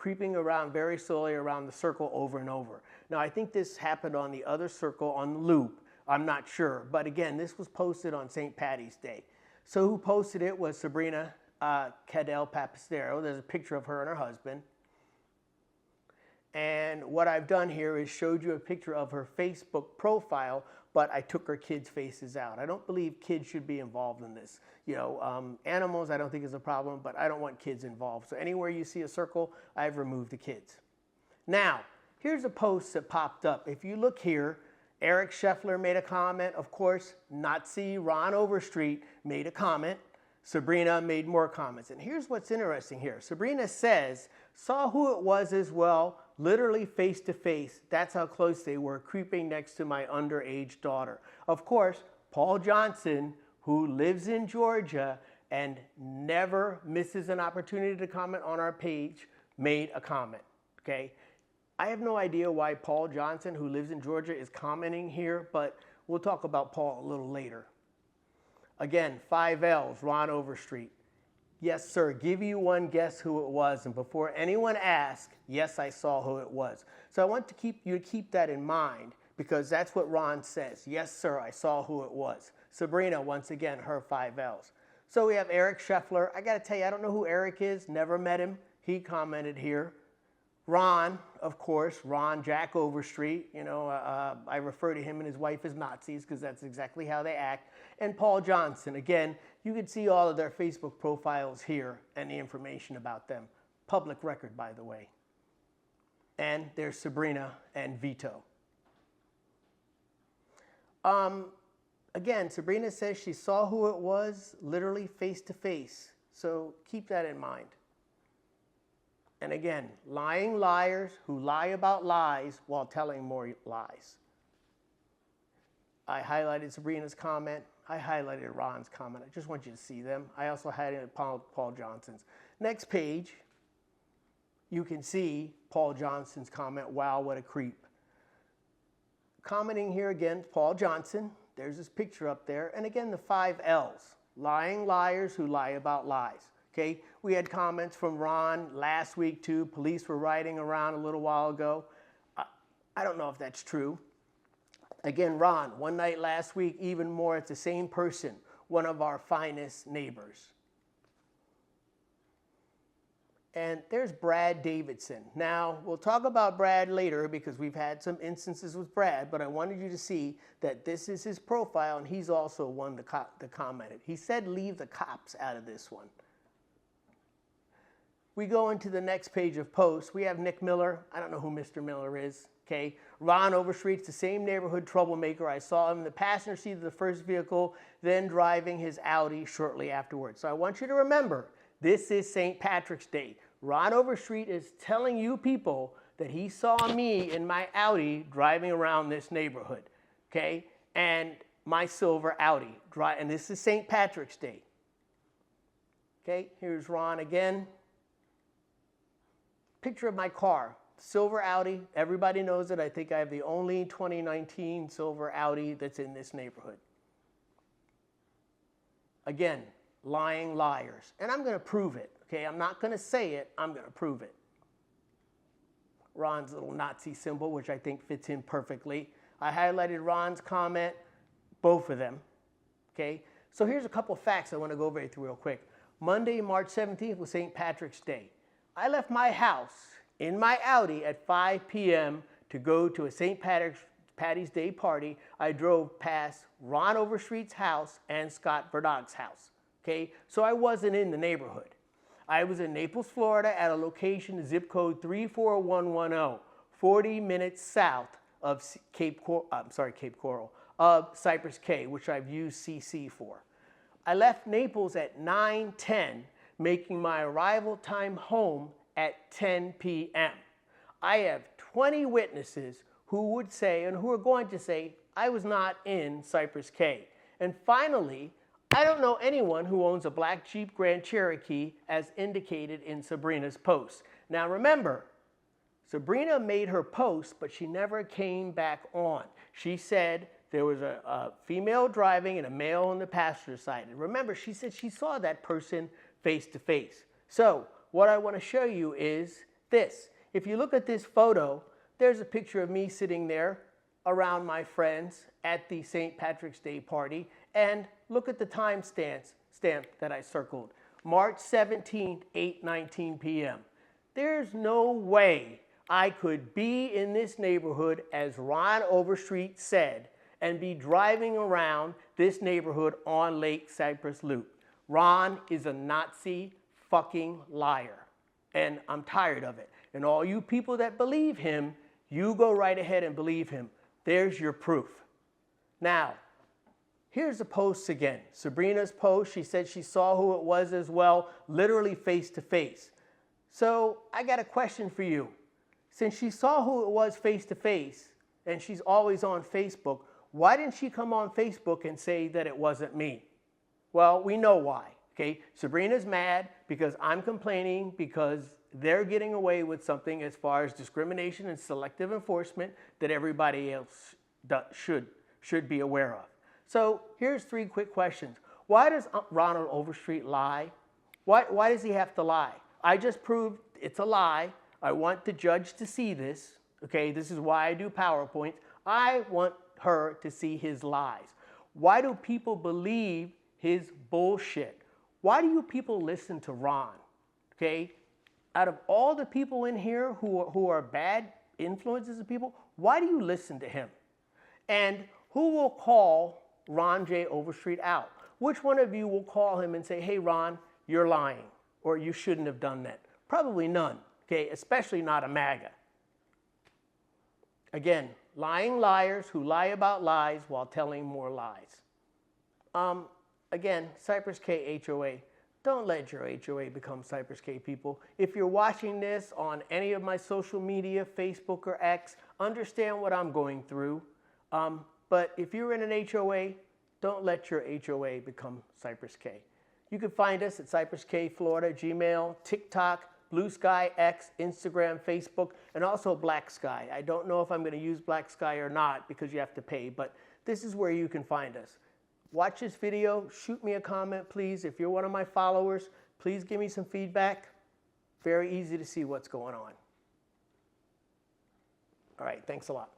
creeping around very slowly around the circle over and over. Now, I think this happened on the other circle on the loop. I'm not sure. But again, this was posted on St. Patty's Day. So who posted it was Sabrina Cadell Papistero. There's a picture of her and her husband. And what I've done here is showed you a picture of her Facebook profile, but I took her kids' faces out. I don't believe kids should be involved in this. You know, animals I don't think is a problem, but I don't want kids involved. So anywhere you see a circle, I've removed the kids. Now, here's a post that popped up. If you look here, Eric Scheffler made a comment. Of course, Nazi Ron Overstreet made a comment. Sabrina made more comments. And here's what's interesting here. Sabrina says, saw who it was as well, literally face to face. That's how close they were, creeping next to my underage daughter. Of course, Paul Johnson, who lives in Georgia and never misses an opportunity to comment on our page, made a comment, okay? I have no idea why Paul Johnson, who lives in Georgia, is commenting here, but we'll talk about Paul a little later. Again, 5 L's, Ron Overstreet. Yes, sir, give you one guess who it was. And before anyone asks, yes, I saw who it was. So I want you to keep that in mind because that's what Ron says. Yes, sir, I saw who it was. Sabrina, once again, her 5 L's. So we have Eric Scheffler. I got to tell you, I don't know who Eric is. Never met him. He commented here. Ron, of course, Ron Jack Overstreet. You know, I refer to him and his wife as Nazis because that's exactly how they act. And Paul Johnson. Again, you can see all of their Facebook profiles here and the information about them. Public record, by the way. And there's Sabrina and Vito. Again, Sabrina says she saw who it was literally face to face. So keep that in mind. And again, lying liars who lie about lies while telling more lies. I highlighted Sabrina's comment. I highlighted Ron's comment. I just want you to see them. I also highlighted Paul Johnson's. Next page, you can see Paul Johnson's comment, wow, what a creep. Commenting here again, Paul Johnson. There's this picture up there. And again, the 5 L's, lying liars who lie about lies. Okay, we had comments from Ron last week too. Police were riding around a little while ago. I don't know if that's true. Again, Ron, one night last week, even more, it's the same person, one of our finest neighbors. And there's Brad Davidson. Now, we'll talk about Brad later because we've had some instances with Brad, but I wanted you to see that this is his profile and he's also one that commented. He said leave the cops out of this one. We go into the next page of posts. We have Nick Miller. I don't know who Mr. Miller is. Okay. Ron Overstreet's the same neighborhood troublemaker. I saw him in the passenger seat of the first vehicle, then driving his Audi shortly afterwards. So I want you to remember, this is St. Patrick's Day. Ron Overstreet is telling you people that he saw me in my Audi driving around this neighborhood. Okay. And my silver Audi. And this is St. Patrick's Day. Okay. Here's Ron again. Picture of my car, silver Audi. Everybody knows it. I think I have the only 2019 silver Audi that's in this neighborhood. Again, lying liars. And I'm going to prove it. Okay, I'm not going to say it. I'm going to prove it. Ron's little Nazi symbol, which I think fits in perfectly. I highlighted Ron's comment, both of them. Okay, so here's a couple facts I want to go over through real quick. Monday, March 17th was St. Patrick's Day. I left my house in my Audi at 5 p.m. to go to a St. Patty's Day party. I drove past Ron Overstreet's house and Scott Verdog's house. Okay, so I wasn't in the neighborhood. I was in Naples, Florida at a location, zip code 34110, 40 minutes south of of Cypress Cay, which I've used CC for. I left Naples at 9:10. Making my arrival time home at 10 p.m. I have 20 witnesses who would say, and who are going to say, I was not in Cypress Cay. And finally, I don't know anyone who owns a black Jeep Grand Cherokee as indicated in Sabrina's post. Now remember, Sabrina made her post, but she never came back on. She said there was a female driving and a male on the passenger side. And remember, she said she saw that person face to face. So what I want to show you is this. If you look at this photo, there's a picture of me sitting there around my friends at the St. Patrick's Day party. And look at the time stamp that I circled. March 17th, 8:19 p.m. There's no way I could be in this neighborhood, as Ron Overstreet said, and be driving around this neighborhood on Lake Cypress Loop. Ron is a Nazi fucking liar. And I'm tired of it. And all you people that believe him, you go right ahead and believe him. There's your proof. Now, here's the posts again. Sabrina's post, she said she saw who it was as well, literally face to face. So I got a question for you. Since she saw who it was face to face, and she's always on Facebook, why didn't she come on Facebook and say that it wasn't me? Well, we know why. Okay, Sabrina's mad because I'm complaining because they're getting away with something as far as discrimination and selective enforcement that everybody else should be aware of. So here's 3 quick questions. Why does Ronald Overstreet lie? Why does he have to lie? I just proved it's a lie. I want the judge to see this. Okay, this is why I do PowerPoints. I want her to see his lies. Why do people believe his bullshit? Why do you people listen to Ron? Okay, out of all the people in here who are bad influences of people, why do you listen to him? And who will call Ron J. Overstreet out? Which one of you will call him and say, hey, Ron, you're lying, or you shouldn't have done that? Probably none, okay, especially not a MAGA. Again, lying liars who lie about lies while telling more lies. Again, Cypress Cay HOA. Don't let your HOA become Cypress Cay, people. If you're watching this on any of my social media, Facebook or X, understand what I'm going through. But if you're in an HOA, don't let your HOA become Cypress Cay. You can find us at Cypress Cay, Florida, Gmail, TikTok, Blue Sky, X, Instagram, Facebook, and also Black Sky. I don't know if I'm going to use Black Sky or not because you have to pay, but this is where you can find us. Watch this video, shoot me a comment, please. If you're one of my followers, please give me some feedback. Very easy to see what's going on. All right, thanks a lot.